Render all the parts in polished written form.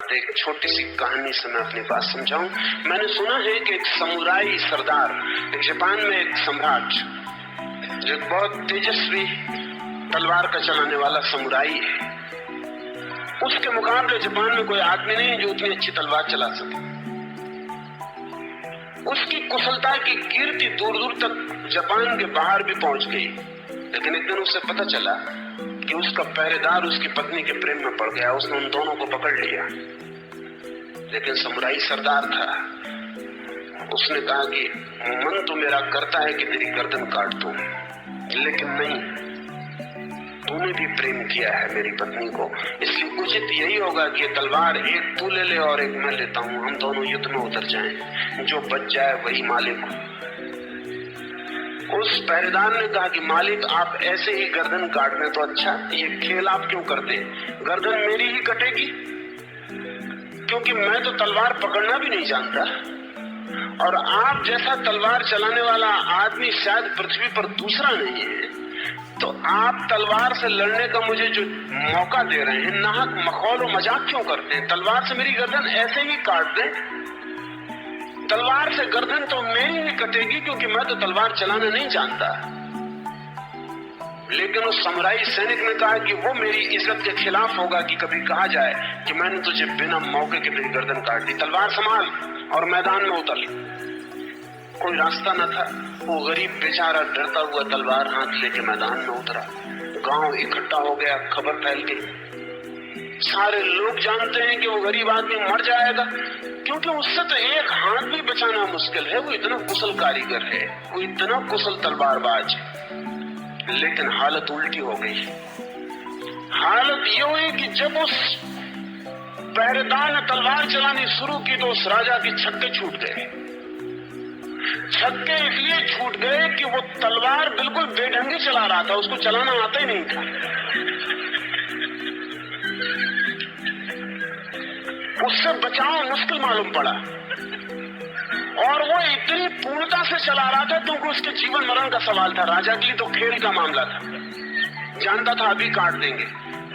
बात, एक छोटी सी कहानी से मैं अपनी बात समझाऊं। मैंने सुना है कि एक समुराई सरदार, एक जापान में एक सम्राट जो बहुत तेजस्वी तलवार का चलाने वाला समुराई है, उसके मुकाबले जापान में कोई आदमी नहीं जो उतनी अच्छी तलवार चला सके। उसकी कुशलता की कीर्ति दूर दूर तक जापान के बाहर भी पहुंच गई। लेकिन एक दिन उसे पता चला कि उसका पहरेदार उसकी पत्नी के प्रेम में पड़ गया। उसने उन दोनों को पकड़ लिया। लेकिन समुराई सरदार था। उसने कहा कि मन तो मेरा करता है कि तेरी गर्दन काट दूं, लेकिन नहीं, तूने भी प्रेम किया है मेरी पत्नी को, इसलिए उचित यही होगा कि तलवार एक तू ले ले और एक मैं लेता हूं, हम दोनों युद्ध में उतर जाएं, जो बच जाए वही मालिक हो। उस पहरेदार ने कहा कि मालिक, आप ऐसे ही गर्दन काट दें तो अच्छा, ये खेल आप क्यों करते? गर्दन मेरी ही कटेगी, क्योंकि मैं तो तलवार पकड़ना भी नहीं जानता, और आप जैसा तलवार चलाने वाला आदमी शायद पृथ्वी पर दूसरा नहीं है। तो आप तलवार से लड़ने का मुझे जो मौका दे रहे हैं, नाहक मखौल और मजाक क्यों करते हैं? तलवार से मेरी गर्दन ऐसे ही काट दें। तलवार से गर्दन तो मेरी ही कटेगी, क्योंकि मैं तो तलवार चलाना नहीं जानता। लेकिन उस समुराई सैनिक ने कहा कि वो मेरी इज्जत के खिलाफ होगा कि कभी कहा जाए कि मैंने तुझे बिना मौके के तेरी गर्दन काट दी। तलवार संभाल और मैदान में उतर। कोई रास्ता न था। वो गरीब बेचारा डरता हुआ तलवार हाथ लेके मैदान में उतरा। गांव इकट्ठा हो गया, खबर फैल गई। सारे लोग जानते हैं कि वो गरीब आदमी मर जाएगा, क्योंकि उससे तो एक हाथ भी बचाना मुश्किल है। वो इतना कुशल कारीगर है, वो इतना कुशल तलवारबाज है। लेकिन हालत उल्टी हो गई। हालत ये हुई कि जब उस पहरेदार ने तलवार चलानी शुरू की तो उस राजा के छक्के छूट गए। छक्के इसलिए छूट गए कि वो तलवार बिल्कुल बेढंगी चला रहा था, उसको चलाना आता ही नहीं था। उससे बचाव मुश्किल मालूम पड़ा, और वो इतनी पूर्णता से चला रहा था क्योंकि उसके जीवन मरण का सवाल था। राजा के लिए तो खेल का मामला था, जानता था अभी काट देंगे,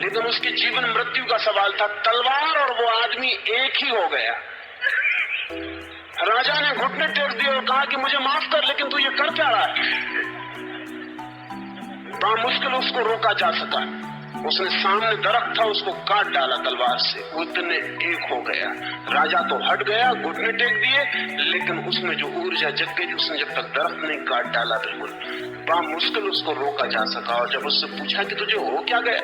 लेकिन उसके जीवन मृत्यु का सवाल था। तलवार और वो आदमी एक ही हो गया। राजा ने घुटने टेक दिए और कहा कि मुझे माफ कर, लेकिन तू ये कर क्या रहा है? बड़ा मुश्किल उसको रोका जा सका। उसने सामने दरख्त था, उसको काट डाला तलवार से। वो इतने एक हो गया। राजा तो हट गया, घुटने टेक दिए, लेकिन उसमें जो ऊर्जा जग गई, उसने जब तक दरख्त नहीं काट डाला, बिल्कुल बड़ा मुश्किल उसको रोका जा सका। और जब उससे पूछा कि तुझे हो क्या गया,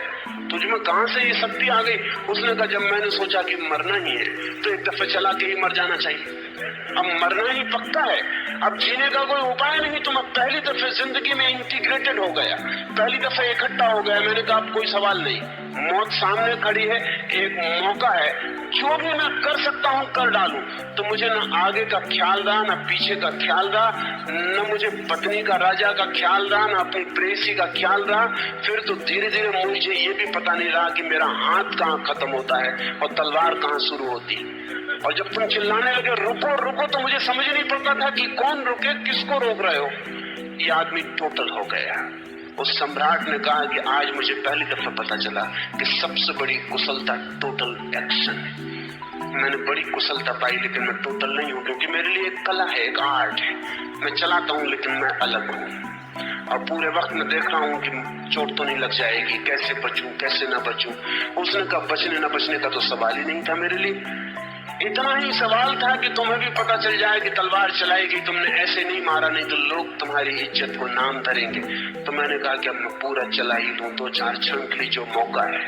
तुझ में कहां से ये शक्ति आ गई, उसने कहा जब मैंने सोचा कि मरना ही है तो एक दफे चला के ही मर जाना चाहिए। अब मरना ही पक्का है, अब जीने का कोई उपाय नहीं। तुम अब पहली दफे जिंदगी में इंटीग्रेटेड हो गया, पहली दफे इकट्ठा हो गया। मैंने कहा अब कोई सवाल नहीं, मौत सामने खड़ी है, एक मौका है, जो भी मैं कर सकता हूं कर डालूं। तो मुझे न आगे का ख्याल रहा, न पीछे का ख्याल रहा, न मुझे पत्नी का, राजा का ख्याल रहा, न अपनी प्रेयसी का ख्याल रहा। फिर तो धीरे धीरे मुझे ये भी पता नहीं रहा कि मेरा हाथ कहाँ खत्म होता है और तलवार कहाँ शुरू होती। और जब तुम चिल्लाने लगे रुको रुको, तो मुझे समझ नहीं पड़ता था कि कौन रुके, किसको रोक रहे हो। ये आदमी टोटल हो गया। उस सम्राट ने कहा कि आज मुझे पहली दफा पता चला कि सबसे बड़ी कुशलता टोटल एक्शन है। मैंने बड़ी कुशलता पाई, लेकिन मैं टोटल नहीं हूं, क्योंकि मेरे लिए एक कला है, एक आर्ट है। मैं चलाता हूं, लेकिन मैं अलग हूं। और पूरे वक्त मैं देख रहा हूं कि चोट तो नहीं लग जाएगी, कैसे बचूं, कैसे ना बचूं। उसने कहा बचने ना बचने का तो सवाल ही नहीं था मेरे लिए। इतना ही सवाल था कि तुम्हें भी पता चल जाए कि तलवार चलाएगी, तुमने ऐसे नहीं मारा, नहीं तो लोग तुम्हारी इज्जत को नाम धरेंगे। तो मैंने कहा कि अब मैं पूरा चला ही दूं, 2-4 क्षण के लिए जो मौका है।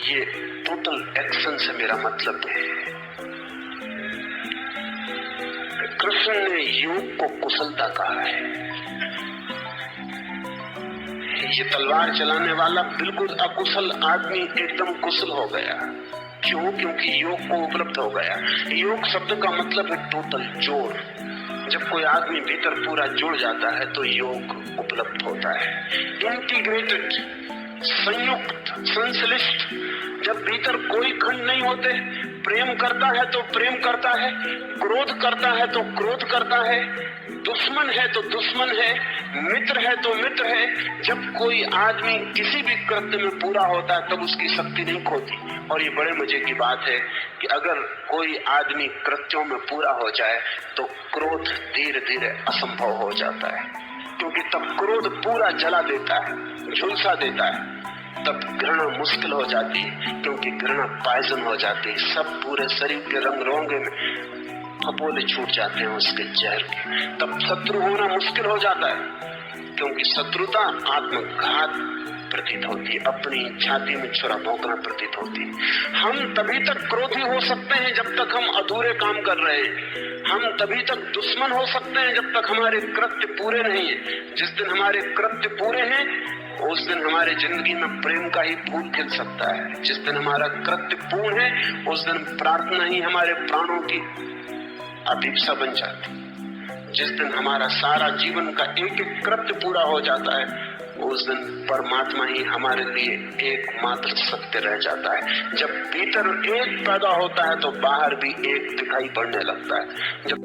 ये टोटल एक्शन से मेरा मतलब है। कृष्ण ने योग को कुशलता कहा है। ये तलवार चलाने वाला बिल्कुल अकुशल आदमी एकदम कुशल हो गया। क्यों? क्योंकि योग को उपलब्ध हो गया। योग शब्द का मतलब है टोटल, जोड़। जब कोई आदमी भीतर पूरा जुड़ जाता है तो योग उपलब्ध होता है। इंटीग्रेटेड, संयुक्त, संश्लिष्ट। जब भीतर कोई खंड नहीं होते, प्रेम करता है तो प्रेम करता है, क्रोध करता है तो क्रोध करता है, दुश्मन है तो दुश्मन है, मित्र है तो मित्र है। जब कोई आदमी किसी भी कृत्य में पूरा होता है तब उसकी शक्ति नहीं खोती। और ये बड़े मजे की बात है कि अगर कोई आदमी कृत्यों में पूरा हो जाए तो क्रोध धीरे धीरे असंभव हो जाता है, क्योंकि तब क्रोध पूरा जला देता है, झुलसा देता है। तब घृणा मुश्किल हो जाती है, क्योंकि घृणा पॉइजन हो जाती है। सब पूरे शरीर के रंग रोंगे में फपोले छूट जाते हैं उसके जहर के। तब शत्रु होना मुश्किल हो जाता है, क्योंकि शत्रुता आत्मघात प्रतीत होती है, अपनी छाती में छुरा भोंकना प्रतीत होती है। हम तभी तक क्रोधी हो सकते हैं जब तक हम अधूरे काम कर रहे हैं। हम तभी तक दुश्मन हो सकते हैं जब तक हमारे कृत्य पूरे नहीं है। जिस दिन हमारे कृत्य पूरे हैं उस दिन हमारी जिंदगी में प्रेम का ही फूल खिल सकता है। जिस दिन हमारा कृत्य पूर्ण है उस दिन प्रार्थना ही हमारे प्राणों की अभिप्सा बन जाती। जिस दिन हमारा सारा जीवन का एक एक कृत्य पूरा हो जाता है उस दिन परमात्मा ही हमारे लिए एकमात्र सत्य रह जाता है। जब भीतर एक पैदा होता है तो बाहर भी एक दिखाई पड़ने लगता है। जब